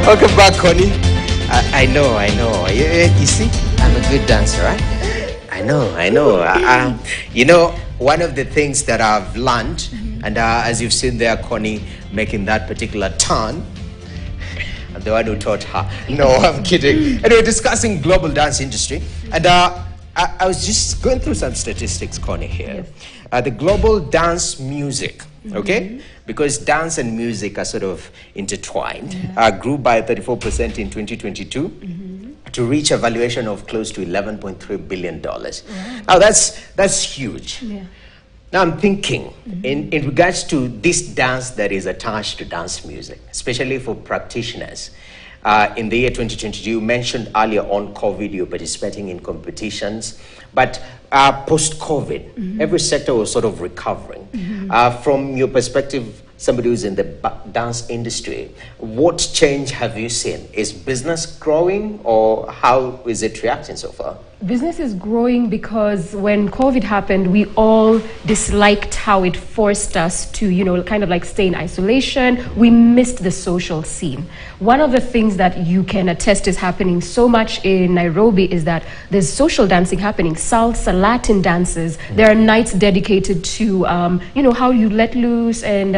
Welcome back, Connie. I know. You see, I'm a good dancer, right? I know. You know, one of the things that I've learned, and as you've seen there, Connie making that particular turn, I'm the one who taught her. No, I'm kidding. And we're discussing global dance industry, and I was just going through some statistics, Connie, here. The global dance music, okay? Because dance and music are sort of intertwined, grew by 34% in 2022 to reach a valuation of close to $11.3 billion. Now that's huge. Now I'm thinking in regards to this dance that is attached to dance music, especially for practitioners. In the year 2022, you mentioned earlier on COVID, you're participating in competitions, but post-COVID, every sector was sort of recovering. From your perspective, somebody who's in the dance industry, what change have you seen? Is business growing, or how is it reacting so far? Business is growing because when COVID happened, we all disliked how it forced us to, you know, kind of like stay in isolation. We missed the social scene. One of the things that you can attest is happening so much in Nairobi is that there's social dancing happening, salsa, Latin dances. There are nights dedicated to, you know, how you let loose and,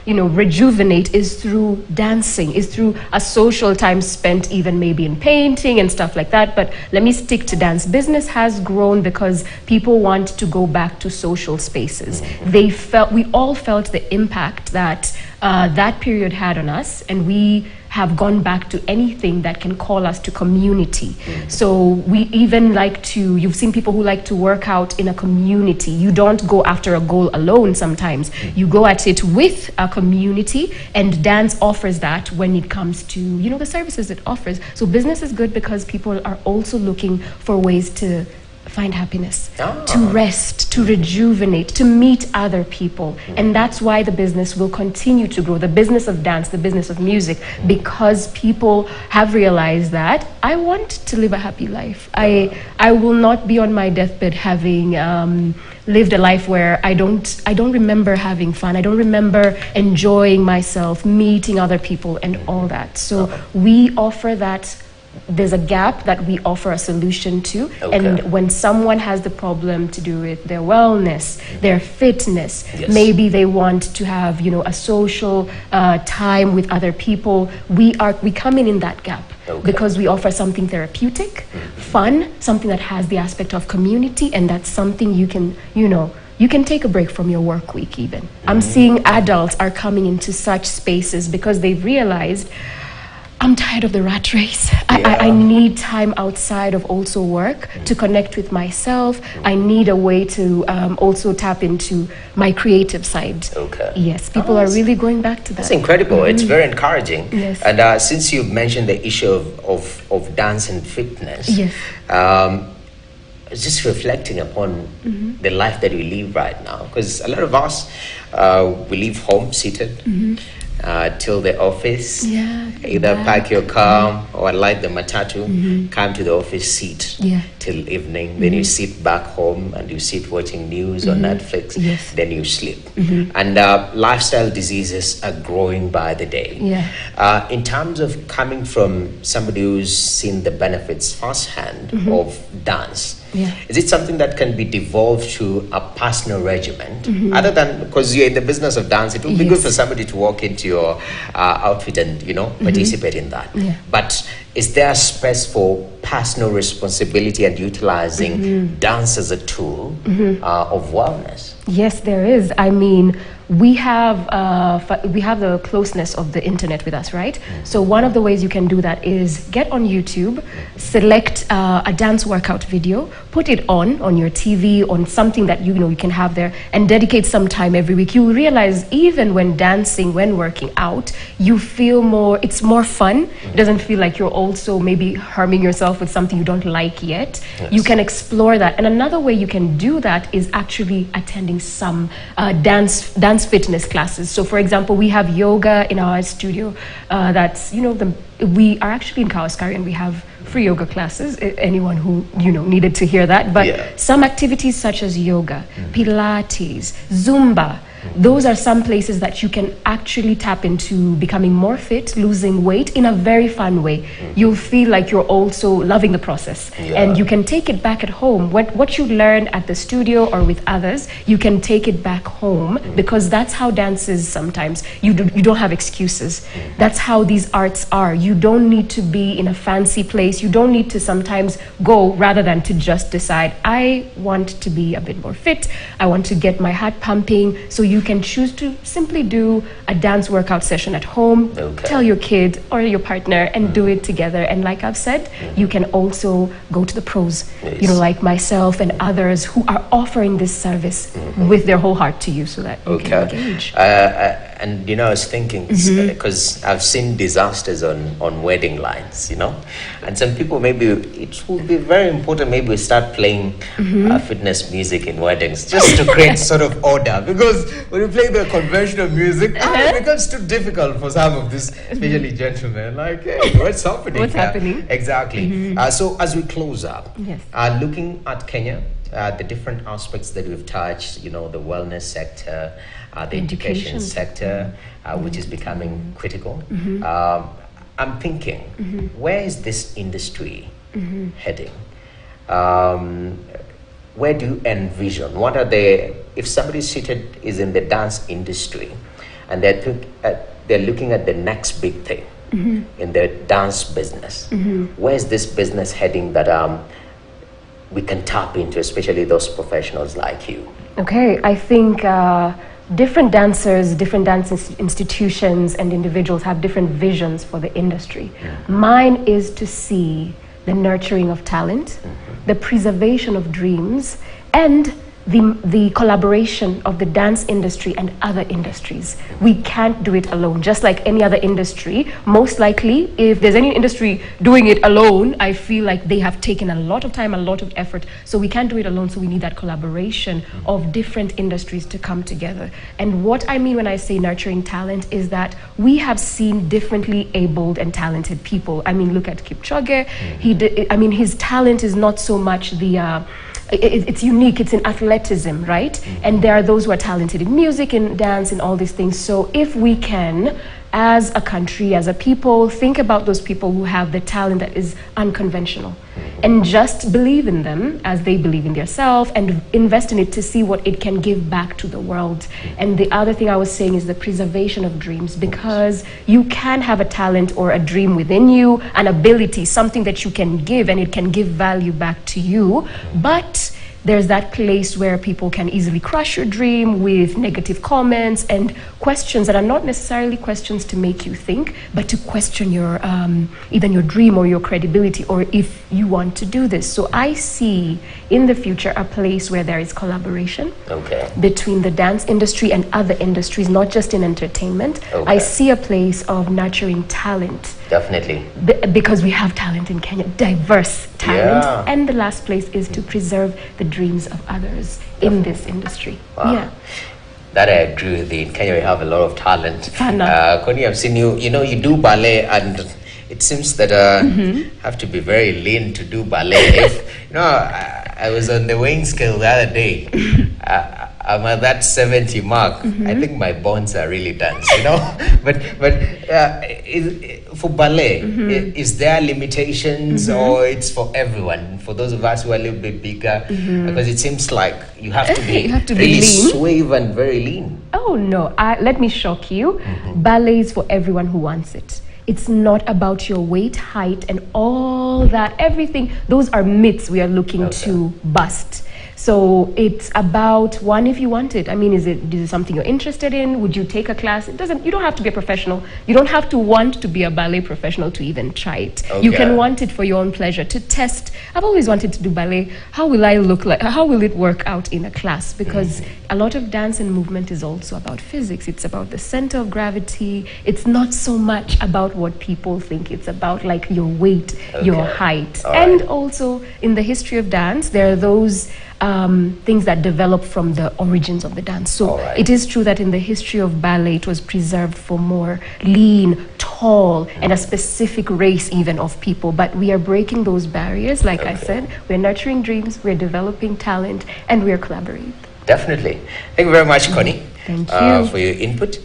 you know, rejuvenate is through dancing, is through a social time spent even maybe in painting and stuff like that. But let me stick to dance. Business has grown because people want to go back to social spaces. We all felt the impact that that period had on us, and we have gone back to anything that can call us to community. So we even like to, you've seen people who like to work out in a community. You don't go after a goal alone sometimes. You go at it with a community, and dance offers that when it comes to, you know, the services it offers. So business is good because people are also looking for ways to find happiness, to rest, to rejuvenate, to meet other people. And that's why the business will continue to grow, the business of dance, the business of music, because people have realized that I want to live a happy life. I will not be on my deathbed having lived a life where I don't remember having fun. I don't remember enjoying myself, meeting other people and all that. So we offer that. There's a gap that we offer a solution to, and when someone has the problem to do with their wellness, their fitness, maybe they want to have, you know, a social time with other people, we come in that gap because we offer something therapeutic, fun, something that has the aspect of community, and that's something you can, you know, you can take a break from your work week even. I'm seeing adults are coming into such spaces because they've realized, I'm tired of the rat race. I need time outside of also work to connect with myself. I need a way to also tap into my creative side. Yes, people are really going back to that. That's incredible. It's very encouraging. Yes. And since you've mentioned the issue of dance and fitness, just reflecting upon the life that we live right now, because a lot of us, we leave home seated, till the office, either park your car or light the matatu, come to the office, seat till evening, then you sit back home and you sit watching news on Netflix, then you sleep. And lifestyle diseases are growing by the day. In terms of coming from somebody who's seen the benefits firsthand of dance, is it something that can be devolved to a personal regimen? Other than, because you're in the business of dance, it would be good for somebody to walk into your outfit and, you know, participate in that. But is there a space for personal responsibility and utilizing dance as a tool of wellness? Yes, there is. I mean, we have the closeness of the internet with us, right? So one of the ways you can do that is get on YouTube, select a dance workout video, put it on your TV, on something that you know you can have there, and dedicate some time every week. You'll realize even when dancing, when working out, you feel more, it's more fun. It doesn't feel like you're also maybe harming yourself with something you don't like yet. You can explore that. And another way you can do that is actually attending some dance fitness classes. So for example, we have yoga in our studio. That's, you know, we are actually in Kawaskari, and we have free yoga classes, anyone who, you know, needed to hear that. But some activities such as yoga, Pilates, Zumba, Those are some places that you can actually tap into becoming more fit, losing weight in a very fun way. You'll feel like you're also loving the process, and you can take it back at home. What you learn at the studio or with others, you can take it back home, because that's how dance is sometimes. You don't have excuses. That's how these arts are. You don't need to be in a fancy place. You don't need to sometimes go rather than to just decide, I want to be a bit more fit, I want to get my heart pumping. So you can choose to simply do a dance workout session at home, tell your kid or your partner, and do it together. And like I've said, you can also go to the pros, you know, like myself and others who are offering this service with their whole heart to you, so that you can engage. And you know, I was thinking, because I've seen disasters on wedding lines, you know, and some people, maybe it would be very important, maybe we start playing fitness music in weddings, just to create sort of order, because when you play the conventional music, it becomes too difficult for some of this, especially gentlemen, like, hey, what's happening? What's happening? Exactly. So as we close up, looking at Kenya, the different aspects that we've touched, you know, the wellness sector, the education sector, which is becoming critical. I'm thinking, where is this industry heading? Where do you envision? What are the, if somebody is in the dance industry and they're looking at the next big thing in the dance business, where is this business heading that we can tap into, especially those professionals like you? Okay, I think different dancers, different dance institutions and individuals have different visions for the industry. Mine is to see the nurturing of talent, the preservation of dreams, and the collaboration of the dance industry and other industries. We can't do it alone. Just like any other industry, most likely, if there's any industry doing it alone, I feel like they have taken a lot of time, a lot of effort. So we can't do it alone, so we need that collaboration of different industries to come together. And what I mean when I say nurturing talent is that we have seen differently abled and talented people. I mean, look at Kipchoge. His talent is not so much the it's unique, it's in athleticism, right? And there are those who are talented in music and dance and all these things. So if we can, as a country, as a people, think about those people who have the talent that is unconventional, and just believe in them as they believe in themselves, and invest in it to see what it can give back to the world. And the other thing I was saying is the preservation of dreams, because you can have a talent or a dream within you, an ability, something that you can give, and it can give value back to you, but there's that place where people can easily crush your dream with negative comments and questions that are not necessarily questions to make you think, but to question your either your dream or your credibility, or if you want to do this. So I see in the future a place where there is collaboration between the dance industry and other industries, not just in entertainment. I see a place of nurturing talent. Definitely. Because we have talent in Kenya, diverse talent. And the last place is to preserve the dreams of others in this industry. That I agree with you. In Kenya, we have a lot of talent. Connie, I've seen you, you know, you do ballet, and it seems that have to be very lean to do ballet. If, you know, I was on the weighing scale the other day. I'm at that 70 mark. I think my bones are really dense, you know. but for ballet, is there limitations, or it's for everyone? For those of us who are a little bit bigger, because it seems like you have to be really suave and very lean. Oh no! Let me shock you. Ballet is for everyone who wants it. It's not about your weight, height, and all that. Everything. Those are myths we are looking to bust. So it's about, one, if you want it. I mean, is it something you're interested in? Would you take a class? You don't have to be a professional. You don't have to want to be a ballet professional to even try it. You can want it for your own pleasure, to test. I've always wanted to do ballet. How will I look like? How will it work out in a class? Because a lot of dance and movement is also about physics. It's about the center of gravity. It's not so much about what people think. It's about like your weight, your height. And also in the history of dance, there are those things that develop from the origins of the dance. So it is true that in the history of ballet, it was preserved for more lean, tall, and a specific race even of people. But we are breaking those barriers. Like I said, we're nurturing dreams, we're developing talent, and we're collaborating. Definitely. Thank you very much, Connie. Thank you. for your input.